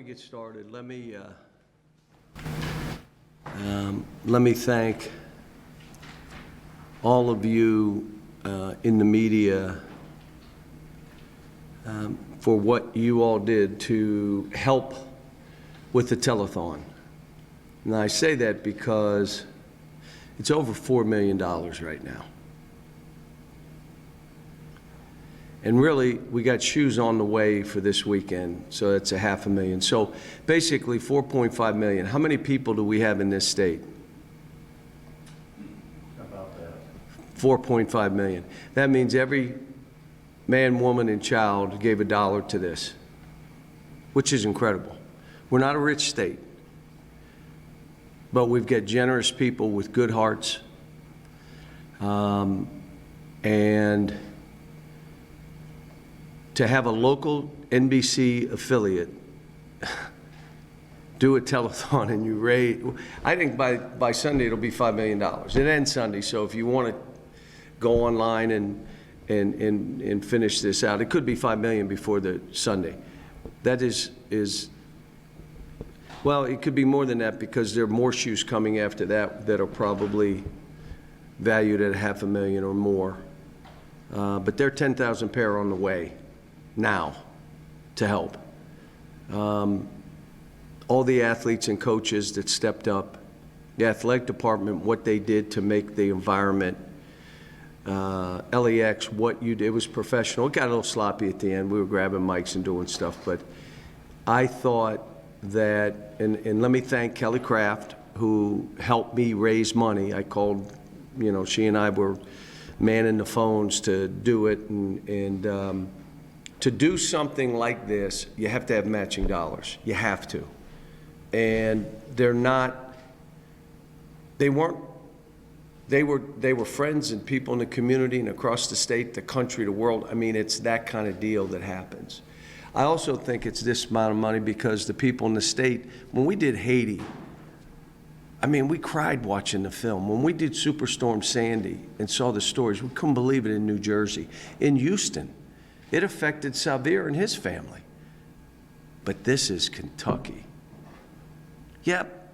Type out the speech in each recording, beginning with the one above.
we get started, let me thank all of you in the media for what you all did to help with the telethon. And I say that because it's over $4 million right now. And really, we got shoes on the way for this weekend, so that's $500,000. So basically, 4.5 million. How many people do we have in this state? About that. 4.5 million. That means every man, woman, and child gave $1 to this, which is incredible. We're not a rich state, but we've got generous people with good hearts, and to have a local NBC affiliate do a telethon and you raise, I think by Sunday it'll be $5 million. It ends Sunday, so if you want to go online and finish this out, it could be $5 million before the Sunday. That is well, it could be more than that because there are more shoes coming after that that are probably valued at $500,000 or more. But there are 10,000 pair on the way now to help. All the athletes and coaches that stepped up, the athletic department, what they did to make the environment, LAX, what you did, it was professional. It got a little sloppy at the end. We were grabbing mics and doing stuff, but I thought that, and let me thank Kelly Craft, who helped me raise money. I called, you know, she and I were manning the phones to do it, and to do something like this, you have to have matching dollars. You have to. And they were friends and people in the community and across the state, the country, the world. I mean, it's that kind of deal that happens. I also think it's this amount of money because the people in the state, when we did Haiti, I mean, we cried watching the film. When we did Superstorm Sandy and saw the stories, we couldn't believe it in New Jersey. In Houston, it affected Xavier and his family. But this is Kentucky. Yep,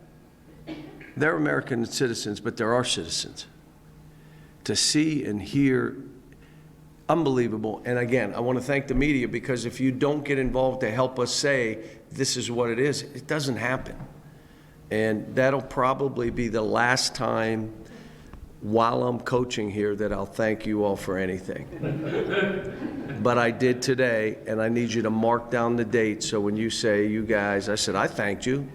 they're American citizens, but they're our citizens. To see and hear, unbelievable. And again, I want to thank the media, because if you don't get involved to help us say this is what it is, it doesn't happen. And that'll probably be the last time while I'm coaching here that I'll thank you all for anything. But I did today, and I need you to mark down the date, so when you say, you guys, I said, I thanked you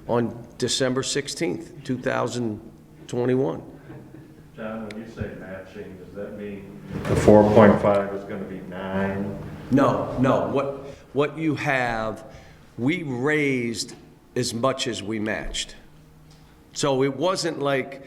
on December 16th, 2021. John, when you say matching, does that mean the 4.5 is going to be 9? No. What you have, we raised as much as we matched. So it wasn't like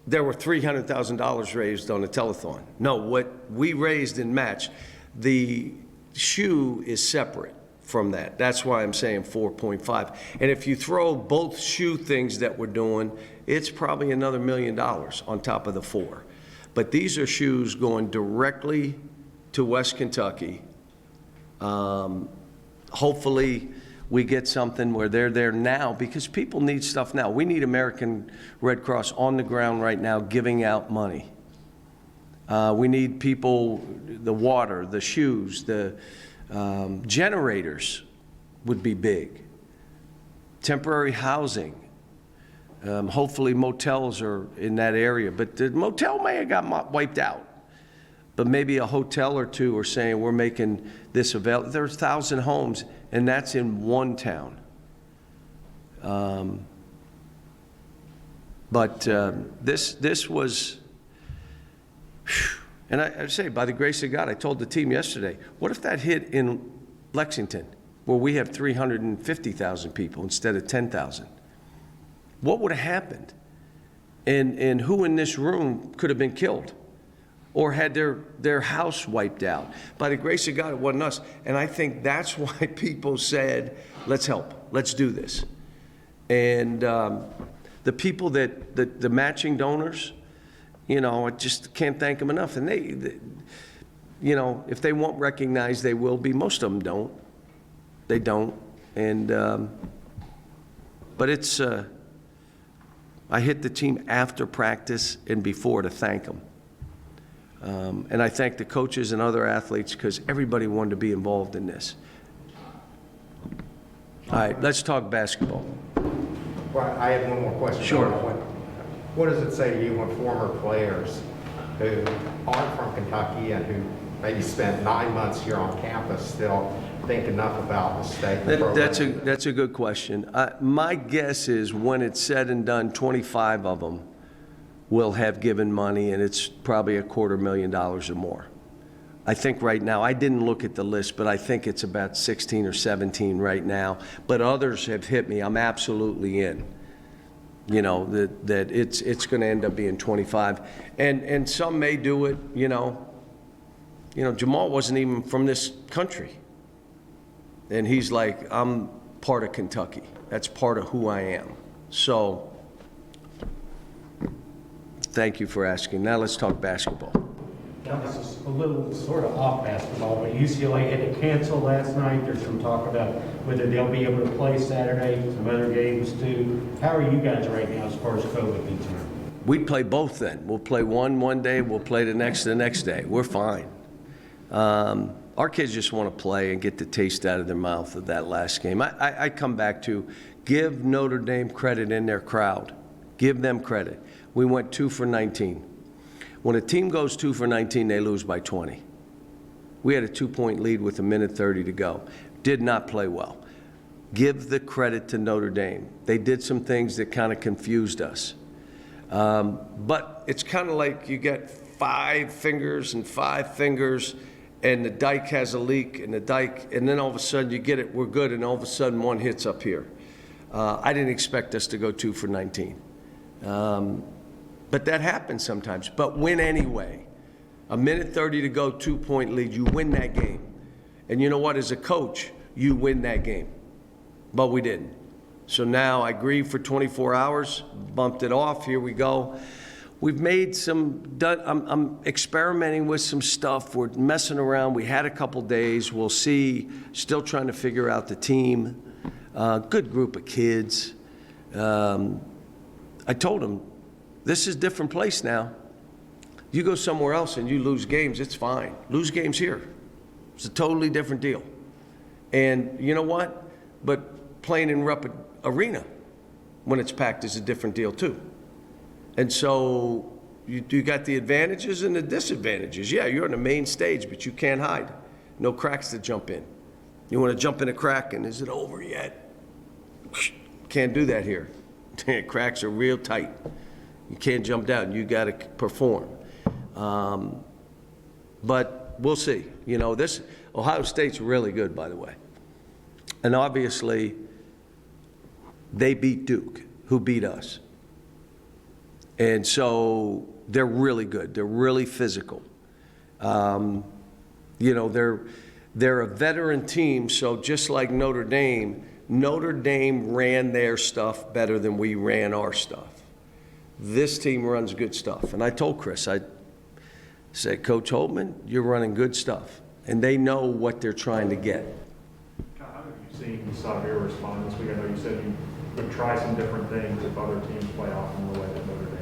there were $300,000 raised on the telethon. No, what we raised and matched, the shoe is separate from that. That's why I'm saying 4.5. And if you throw both shoe things that we're doing, it's probably another $1 million on top of the 4. But these are shoes going directly to West Kentucky. Hopefully we get something where they're there now, because people need stuff now. We need American Red Cross on the ground right now giving out money. We need people, the water, the shoes, the generators would be big. Temporary housing. Hopefully motels are in that area, but the motel may have got wiped out. But maybe a hotel or two are saying we're making this available. There's 1,000 homes, and that's in one town. This was, and I say, by the grace of God, I told the team yesterday, what if that hit in Lexington, where we have 350,000 people instead of 10,000? What would have happened? And who in this room could have been killed or had their house wiped out? By the grace of God, it wasn't us. And I think that's why people said, let's help, let's do this. And the people the matching donors, you know, I just can't thank them enough. And they, you know, if they won't recognize, they will be. Most of them don't. They don't. And, but it's, I hit the team after practice and before to thank them. And I thank the coaches and other athletes because everybody wanted to be involved in this. All right, let's talk basketball. Well, I have one more question. Sure. What does it say to you when former players who aren't from Kentucky and who maybe spent 9 months here on campus still think enough about the state and the program? That's a good question. My guess is when it's said and done, 25 of them will have given money, and it's probably $250,000 or more. I think right now, I didn't look at the list, but I think it's about 16 or 17 right now. But others have hit me. I'm absolutely in. You know, that it's going to end up being 25. And some may do it, you know, Jamal wasn't even from this country. And he's like, I'm part of Kentucky. That's part of who I am. So, thank you for asking. Now let's talk basketball. This is a little sort of off basketball, but UCLA had to cancel last night. There's some talk about whether they'll be able to play Saturday, some other games too. How are you guys right now as far as COVID concerned? We'd play both then. We'll play one day, we'll play the next day. We're fine. Our kids just want to play and get the taste out of their mouth of that last game. I come back to give Notre Dame credit in their crowd. Give them credit. We went 2 for 19. When a team goes 2 for 19, they lose by 20. We had a 2-point lead with 1:30 to go. Did not play well. Give the credit to Notre Dame. They did some things that kind of confused us. But it's kind of like you get 5 fingers and 5 fingers, and the dike has a leak, and then all of a sudden you get it, we're good, and all of a sudden one hits up here. I didn't expect us to go 2 for 19. But that happens sometimes. But win anyway. 1:30 to go, 2-point lead. You win that game. And you know what? As a coach, you win that game. But we didn't. So now I grieve for 24 hours, bumped it off. Here we go. We've made I'm experimenting with some stuff. We're messing around. We had a couple days. We'll see. Still trying to figure out the team. Good group of kids. I told them, this is a different place now. You go somewhere else and you lose games, it's fine. Lose games here. It's a totally different deal. And you know what? But playing in Rupp Arena when it's packed is a different deal too. And so you got the advantages and the disadvantages. Yeah, you're on the main stage, but you can't hide. No cracks to jump in. You want to jump in a crack and is it over yet? Can't do that here. Cracks are real tight. You can't jump down. You got to perform. But we'll see. You know, this Ohio State's really good, by the way. And obviously, they beat Duke, who beat us. And so they're really good. They're really physical. You know, they're a veteran team, so just like Notre Dame ran their stuff better than we ran our stuff. This team runs good stuff. And I told Chris, I said, Coach Holtman, you're running good stuff. And they know what they're trying to get. How have you saw your response this week? I know you said you would try some different things if other teams play off in the way that Notre Dame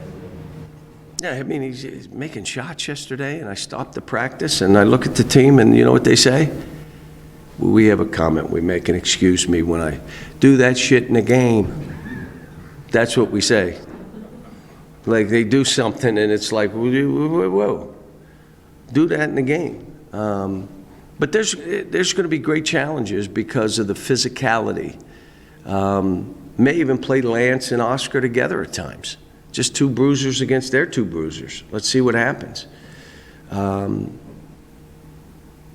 did. Yeah, I mean, he's making shots yesterday, and I stopped the practice, and I look at the team, and you know what they say? We have a comment we make, and excuse me, when I do that shit in a game, that's what we say. Like they do something, and it's like, whoa, do that in the game. But there's going to be great challenges because of the physicality. May even play Lance and Oscar together at times. Just 2 bruisers against their 2 bruisers. Let's see what happens. You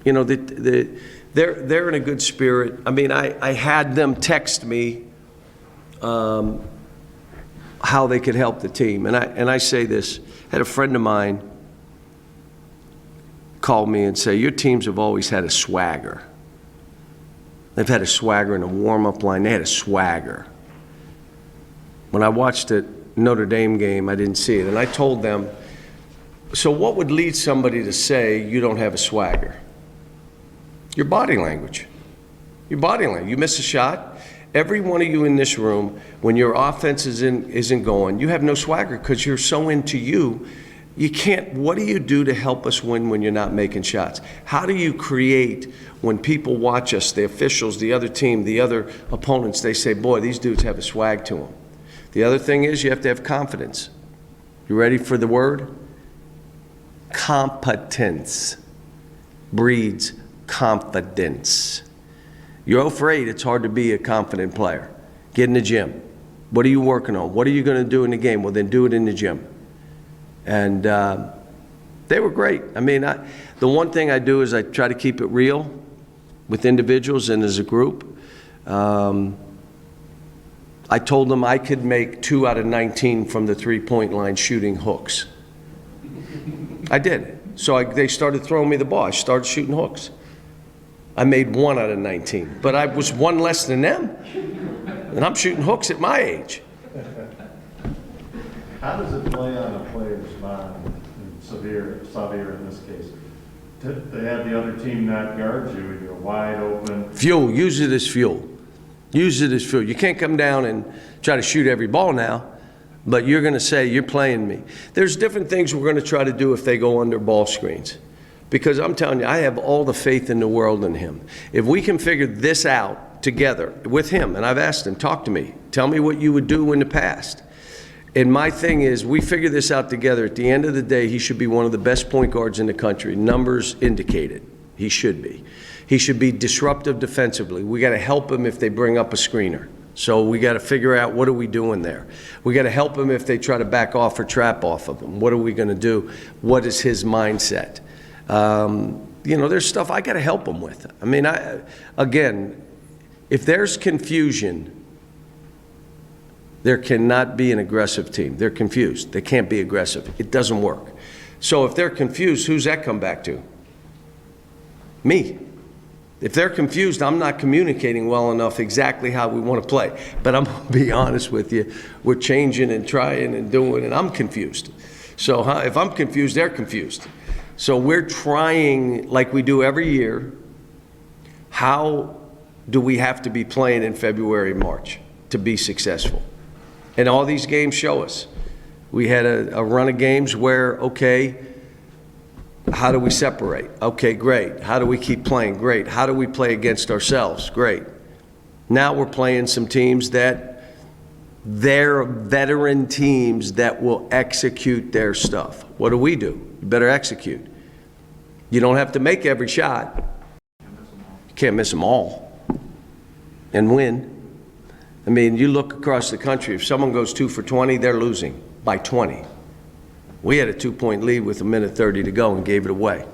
know, they're in a good spirit. I mean, I had them text me how they could help the team. And I say this, I had a friend of mine call me and say, your teams have always had a swagger. They've had a swagger in the warm-up line. They had a swagger. When I watched the Notre Dame game, I didn't see it. And I told them, so what would lead somebody to say you don't have a swagger? Your body language. Your body language. You miss a shot, Every one of you in this room, when your offense isn't going, you have no swagger because you're so into you. You can't, what do you do to help us win when you're not making shots? How do you create, when people watch us, the officials, the other team, the other opponents, they say, boy, these dudes have a swag to them. The other thing is you have to have confidence. You ready for the word? Competence breeds confidence. You're 0 for 8, it's hard to be a confident player. Get in the gym. What are you working on? What are you going to do in the game? Well, then do it in the gym. And they were great. I mean, the one thing I do is I try to keep it real with individuals and as a group. I told them I could make 2 out of 19 from the three-point line shooting hooks. I did. So they started throwing me the ball. I started shooting hooks. I made 1 out of 19, but I was 1 less than them. And I'm shooting hooks at my age. How does it play on a player's mind, severe in this case? To have the other team not guard you and you're wide open? Fuel. Use it as fuel. Use it as fuel. You can't come down and try to shoot every ball now, but you're going to say, you're playing me. There's different things we're going to try to do if they go under ball screens. Because I'm telling you, I have all the faith in the world in him. If we can figure this out together with him, and I've asked him, talk to me. Tell me what you would do in the past. And my thing is, we figure this out together. At the end of the day, he should be one of the best point guards in the country. Numbers indicate it. He should be. He should be disruptive defensively. We got to help him if they bring up a screener. So we got to figure out, what are we doing there? We got to help him if they try to back off or trap off of him. What are we going to do? What is his mindset? You know, there's stuff I got to help him with. I mean, again, if there's confusion, there cannot be an aggressive team. They're confused. They can't be aggressive. It doesn't work. So if they're confused, who's that come back to? Me. If they're confused, I'm not communicating well enough exactly how we want to play. But I'm going to be honest with you. We're changing and trying and doing, and I'm confused. So if I'm confused, they're confused. So we're trying, like we do every year, how do we have to be playing in February, March to be successful? And all these games show us. We had a run of games where, okay, how do we separate? Okay, great. How do we keep playing? Great. How do we play against ourselves? Great. Now we're playing some teams that they're veteran teams that will execute their stuff. What do? You better execute. You don't have to make every shot. You can't miss them all and win. I mean, you look across the country, if someone goes 2 for 20, they're losing by 20. We had a 2-point lead with 1:30 to go and gave it away.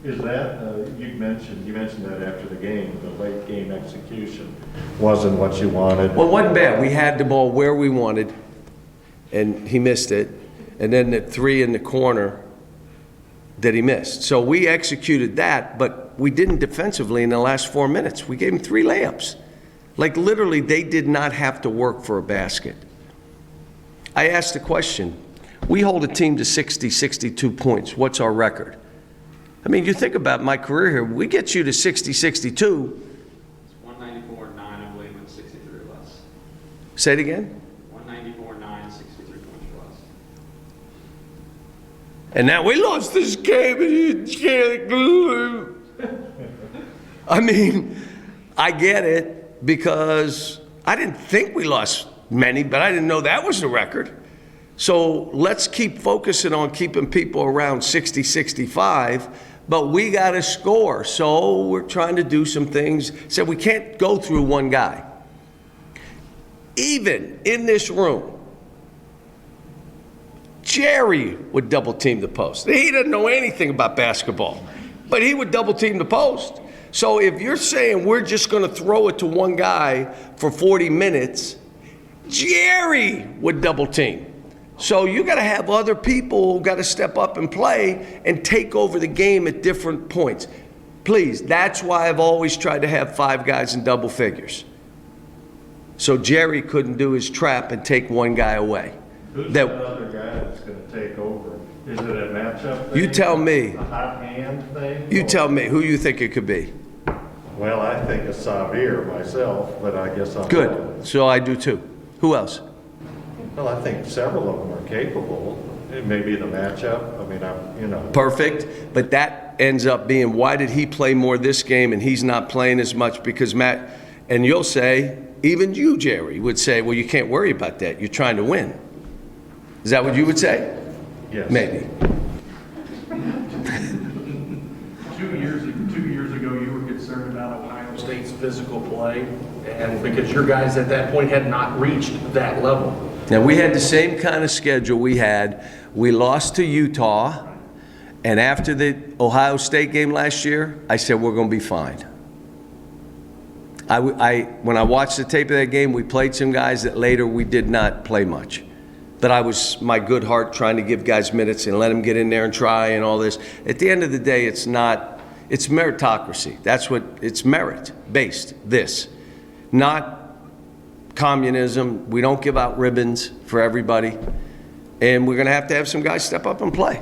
Is that, you mentioned that after the game, the late game execution wasn't what you wanted? Well, it wasn't bad. We had the ball where we wanted, and he missed it. And then the 3 in the corner that he missed. So we executed that, but we didn't defensively in the last 4 minutes. We gave him 3 layups. Like literally, they did not have to work for a basket. I asked the question, we hold a team to 60, 62 points. What's our record? I mean, you think about my career here, we get you to 60, 62. It's 194.9, I believe, and 63 or less. Say it again? 194.9, 63 points or less. And now we lost this game and you can't lose. I mean, I get it because I didn't think we lost many, but I didn't know that was the record. So let's keep focusing on keeping people around 60, 65, but we got to score. So we're trying to do some things. So we can't go through one guy. Even in this room, Jerry would double team the post. He doesn't know anything about basketball, but he would double team the post. So if you're saying we're just going to throw it to one guy for 40 minutes, Jerry would double team. So you got to have other people who got to step up and play and take over the game at different points. Please, that's why I've always tried to have 5 guys in double figures. So Jerry couldn't do his trap and take one guy away. Who's that other guy that's going to take over? Is it a matchup thing? You tell me. A hot hand thing? You tell me who you think it could be. Well, I think of Xavier myself, but I guess I'm. Good. So I do too. Who else? Well, I think several of them are capable. It may be the matchup. I mean, you know. Perfect. But that ends up being, why did he play more this game and he's not playing as much? Because Matt, and you'll say, even you, Jerry, would say, well, you can't worry about that. You're trying to win. Is that what you would say? Yes. Maybe. 2 years ago, you were concerned about Ohio State's physical play, and because your guys at that point had not reached that level. Now, we had the same kind of schedule we had. We lost to Utah, and after the Ohio State game last year, I said, we're going to be fine. When I watched the tape of that game, we played some guys that later we did not play much. But I was my good heart trying to give guys minutes and let them get in there and try and all this. At the end of the day, it's meritocracy. That's what, it's merit-based, this. Not communism. We don't give out ribbons for everybody. And we're going to have some guys step up and play.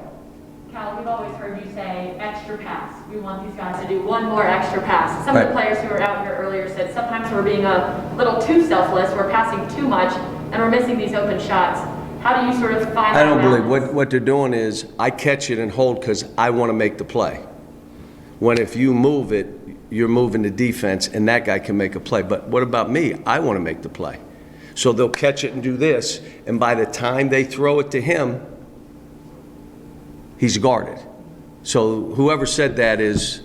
Cal, we've always heard you say extra pass. We want these guys to do one more extra pass. Some of the players who were out here earlier said sometimes we're being a little too selfless, we're passing too much, and we're missing these open shots. How do you sort of find I don't that believe, balance? what they're doing is, I catch it and hold because I want to make the play. When if you move it, you're moving the defense and that guy can make a play. But what about me? I want to make the play. So they'll catch it and do this, and by the time they throw it to him, he's guarded. So whoever said that is,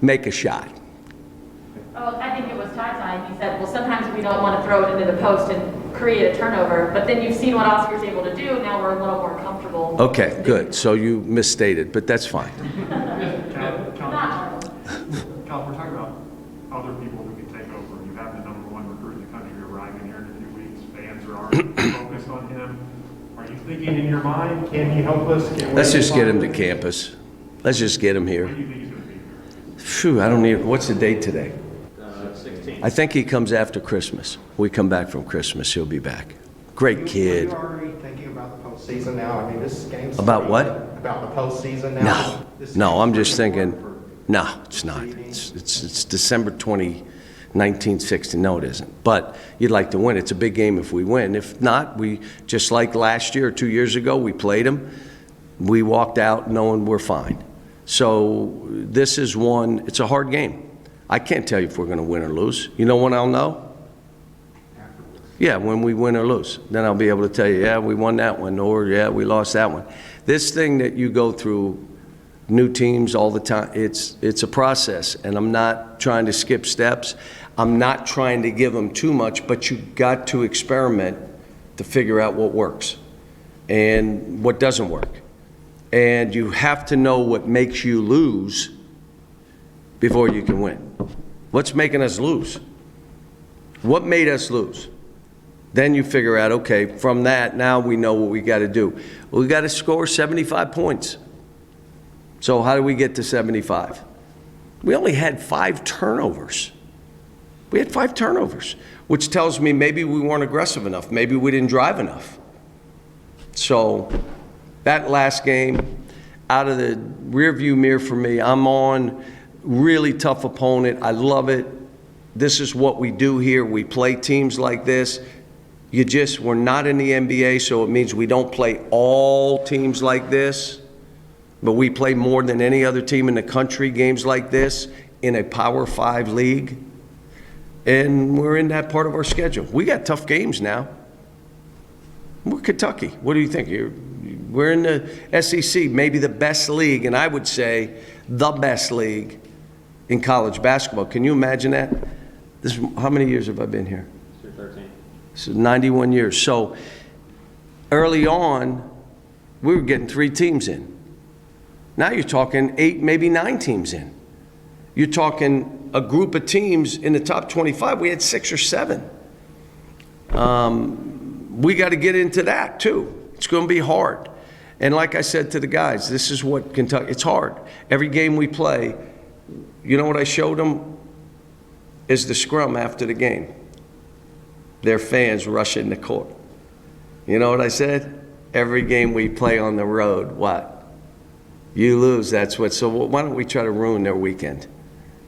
make a shot. Oh, I think it was Ty. He said, well, sometimes we don't want to throw it into the post and create a turnover, but then you've seen what Oscar's able to do, now we're a little more comfortable. Okay, good. So you misstated, but that's fine. Not Cal, we're talking about other people who can take over. You have the #1 recruit in the country arriving here in a few weeks. Fans are already focused on him. Are you thinking in your mind, can he help us? Let's just get him to campus. Let's just get him here. When do you think he's going to be here? Phew, I don't need, what's the date today? 16. I think he comes after Christmas. We come back from Christmas, he'll be back. Great Are kid. you already thinking about the postseason now? I mean, this game's. About what? About the postseason now? No, I'm just thinking, no, it's not. It's December 20, 1960. No, it isn't. But you'd like to win. It's a big game if we win. If not, we, just like last year or 2 years ago, we played them. We walked out knowing we're fine. So this is one, it's a hard game. I can't tell you if we're going to win or lose. You know when I'll know? Yeah, when we win or lose. Then I'll be able to tell you, yeah, we won that one, or yeah, we lost that one. This thing that you go through, new teams all the time, it's a process, and I'm not trying to skip steps. I'm not trying to give them too much, but you got to experiment to figure out what works and what doesn't work. And you have to know what makes you lose before you can win. What's making us lose? What made us lose? Then you figure out, okay, from that, now we know what we got to do. We got to score 75 points. So how do we get to 75? We only had 5 turnovers. We had 5 turnovers, which tells me maybe we weren't aggressive enough. Maybe we didn't drive enough. So that last game, out of the rearview mirror for me, I'm on really tough opponent. I love it. This is what we do here. We play teams like this. We're not in the NBA, so it means we don't play all teams like this, but we play more than any other team in the country, games like this, in a Power 5 league. And we're in that part of our schedule. We got tough games now. We're Kentucky. What do you think? We're in the SEC, maybe the best league, and I would say the best league in college basketball. Can you imagine that? How many years have I been here? 13. So 91 years. So early on, we were getting 3 teams in. Now you're talking 8, maybe 9 teams in. You're talking a group of teams in the top 25. We had 6 or 7. We got to get into that too. It's going to be hard. And like I said to the guys, this is what Kentucky, it's hard. Every game we play, you know what I showed them? Is the scrum after the game. Their fans rushing the court. You know what I said? Every game we play on the road, what? You lose, that's what. So why don't we try to ruin their weekend?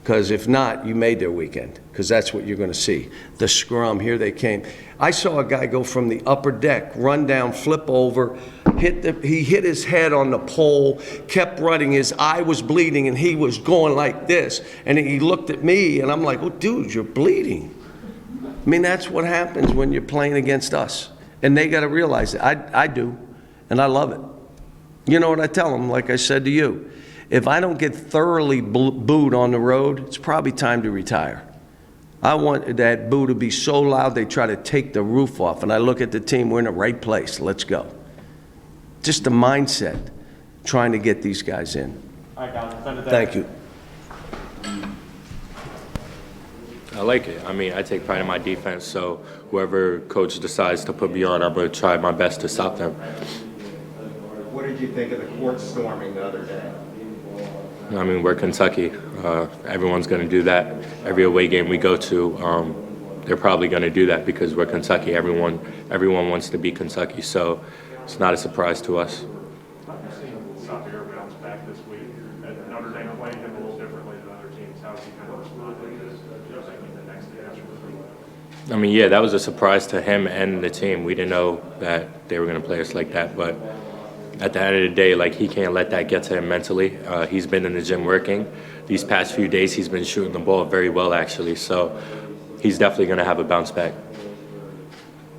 Because if not, you made their weekend, because that's what you're going to see. The scrum, here they came. I saw a guy go from the upper deck, run down, flip over, he hit his head on the pole, kept running, his eye was bleeding, and he was going like this. And he looked at me, and I'm like, oh, dude, you're bleeding. I mean, that's what happens when you're playing against us. And they got to realize it. I do, and I love it. You know what I tell them, like I said to you, if I don't get thoroughly booed on the road, it's probably time to retire. I want that boo to be so loud they try to take the roof off. And I look at the team, we're in the right place, let's go. Just the mindset, trying to get these guys in. All right, guys, send it down. Thank you. I like it. I mean, I take pride in my defense, so whoever coach decides to put me on, I'm going to try my best to stop them. What did you think of the court storming the other day? I mean, we're Kentucky. Everyone's going to do that. Every away game we go to, they're probably going to do that because we're Kentucky. Everyone wants to be Kentucky, so it's not a surprise to us. How have you seen Xavier bounce back this week? And Notre Dame played him a little differently than other teams. How's he kind of responded to making the next catch? I mean, yeah, that was a surprise to him and the team. We didn't know that they were going to play us like that, but at the end of the day, like, he can't let that get to him mentally. He's been in the gym working. These past few days, he's been shooting the ball very well, actually. So he's definitely going to have a bounce back.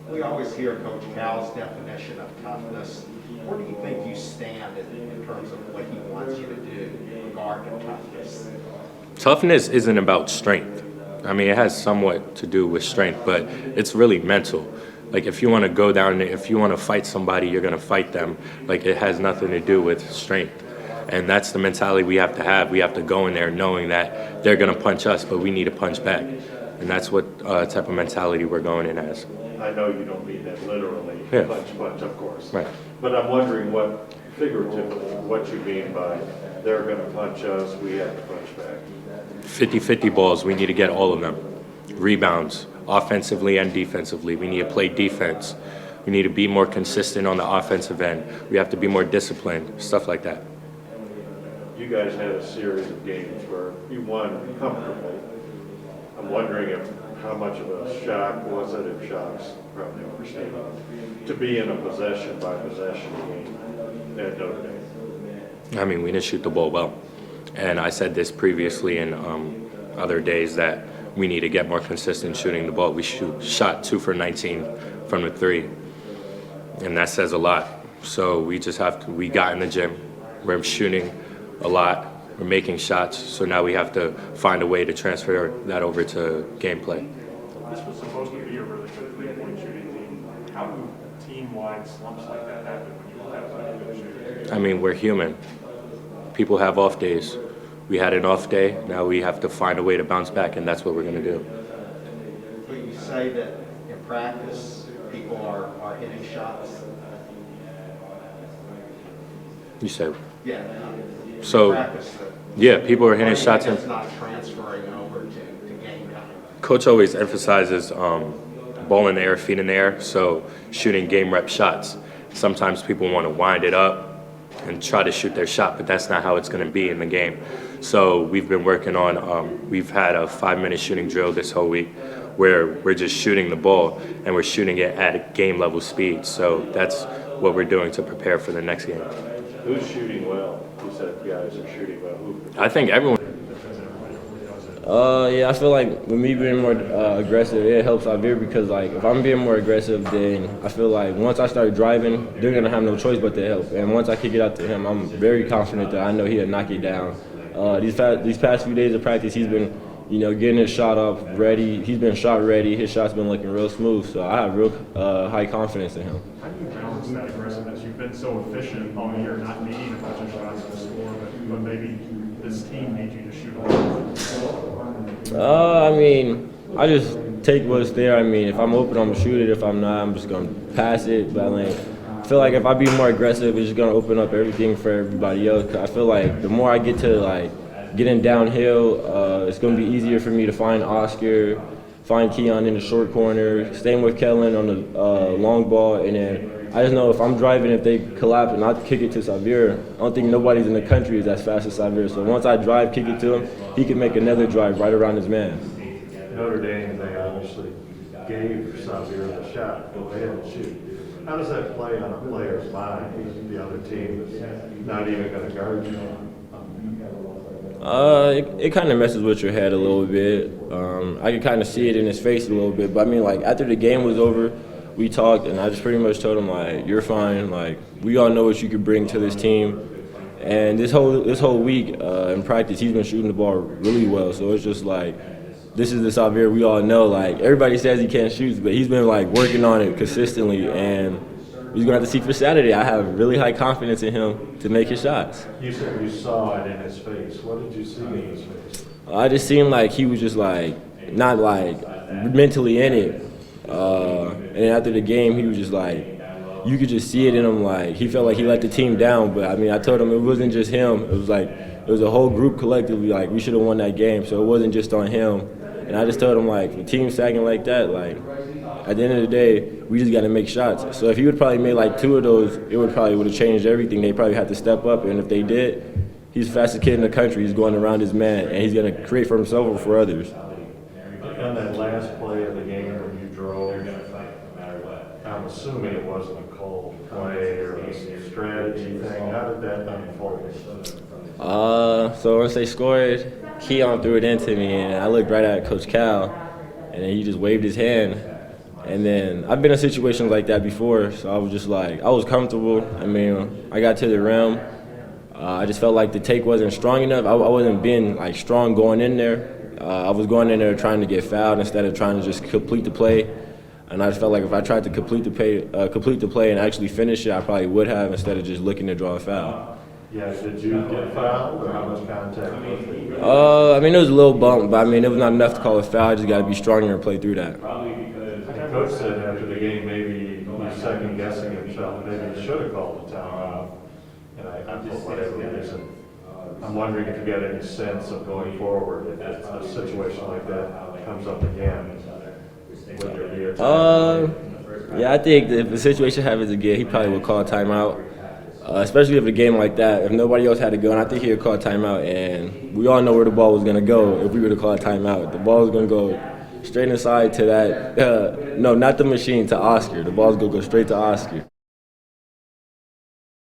We always hear Coach Cal's definition of toughness. Where do you think you stand in terms of what he wants you to do in regard to toughness? Toughness isn't about strength. I mean, it has somewhat to do with strength, but it's really mental. Like, if you want to go down there, if you want to fight somebody, you're going to fight them. Like, it has nothing to do with strength. And that's the mentality we have to have. We have to go in there knowing that they're going to punch us, but we need to punch back. And that's what type of mentality we're going in as. I know you don't mean that literally, Yeah. punch, of course. Right. But I'm wondering figuratively, what you mean by they're going to punch us, we have to punch back. 50-50 balls, we need to get all of them. Rebounds, offensively and defensively. We need to play defense. We need to be more consistent on the offensive end. We have to be more disciplined, stuff like that. You guys had a series of games where you won comfortably. I'm wondering how much of a shock was it, if shock's probably overstated, to be in a possession-by-possession game at Notre Dame. I mean, we didn't shoot the ball well. And I said this previously in other days that we need to get more consistent shooting the ball. We shot 2 for 19 from the 3, and that says a lot. So we got in the gym, we're shooting a lot, we're making shots, so now we have to find a way to transfer that over to gameplay. This was supposed to be a really good three-point shooting team. How do team-wide slumps like that happen when you don't have such a good shooting? I mean, we're human. People have off days. We had an off day, now we have to find a way to bounce back, and that's what we're going to do. But you say that in practice, people are hitting shots? You said, Yeah. so, Practice, yeah, people are hitting shots. It's not transferring over to game time. Coach always emphasizes ball in the air, feet in the air, so shooting game rep shots. Sometimes people want to wind it up and try to shoot their shot, but that's not how it's going to be in the game. So we've been working on, we've had a 5-minute shooting drill this whole week where we're just shooting the ball and we're shooting it at a game level speed. So that's what we're doing to prepare for the next game. Who's shooting well? Who said guys are shooting well? Who? I think everyone. Yeah, I feel like with me being more aggressive, it helps Xavier because, like, if I'm being more aggressive, then I feel like once I start driving, they're going to have no choice but to help. And once I kick it out to him, I'm very confident that I know he'll knock it down. These past few days of practice, he's been, getting his shot up ready. He's been shot ready. His shot's been looking real smooth, so I have real high confidence in him. How do you balance that aggressiveness? You've been so efficient all year, not needing a bunch of shots to score, but maybe this team needs you to shoot a lot. I mean, I just take what's there. I mean, if I'm open, I'm gonna shoot it. If I'm not, I'm just gonna pass it. But I feel like if I be more aggressive, it's just gonna open up everything for everybody else. 'Cause I feel like the more I get to getting downhill, it's gonna be easier for me to find Oscar, find Keon in the short corner, staying with Kellen on the long ball, and then I just know if I'm driving, if they collapse and I kick it to Xavier, I don't think nobody's in the country is as fast as Xavier. So once I drive, kick it to him, he can make another drive right around his man. Notre Dame, they obviously gave Xavier the shot, but they didn't shoot. How does that play on a player's mind? The other team is not even going to guard you. It kind of messes with your head a little bit. I could kind of see it in his face a little bit. But I mean, like after the game was over, we talked, and I just pretty much told him like, "You're fine. Like we all know what you could bring to this team." And this whole week in practice, he's been shooting the ball really well. So it's just like, this is the Xavier we all know. Like everybody says he can't shoot, but he's been like working on it consistently, and he's gonna have to see for Saturday. I have really high confidence in him to make his shots. You said you saw it in his face. What did you see in his face? I just seemed like he was just like not like mentally in it. And then after the game, he was just like, you could just see it in him. Like he felt like he let the team down. But I mean, I told him it wasn't just him. It was like it was a whole group collectively. Like we should have won that game. So it wasn't just on him. And I just told him like the team sagging like that. Like at the end of the day, we just got to make shots. So if he would probably made like 2 of those, it would have changed everything. They probably had to step up. And if they did, he's the fastest kid in the country. He's going around his man, and he's going to create for himself or for others. On that last play of the game when you drove, I'm assuming it wasn't a cold play or a strategy thing. How did that unfold? So once they scored, Keon threw it into me, and I looked right at Coach Cal, and then he just waved his hand. And then I've been in situations like that before, so I was just like, I was comfortable. I mean, I got to the rim. I just felt like the take wasn't strong enough. I wasn't being like strong going in there. I was going in there trying to get fouled instead of trying to just complete the play. And I just felt like if I tried to complete the play and actually finish it, I probably would have instead of just looking to draw a foul. Yeah, did you get fouled or how much contact was it? I mean, it was a little bump, but I mean, it was not enough to call a foul. I just got to be stronger and play through that. The coach said after the game maybe he's second guessing himself. Maybe he should have called the timeout. And I for whatever reason, I'm wondering if you get any sense of going forward if a situation like that comes up again. Would there be a timeout? Yeah, I think if the situation happens again, he probably would call a timeout. Especially if a game like that, if nobody else had to go, and I think he would call a timeout. And we all know where the ball was going to go if we were to call a timeout. The ball was going to go straight inside to that, no, not the machine, to Oscar. The ball's going to go straight to Oscar.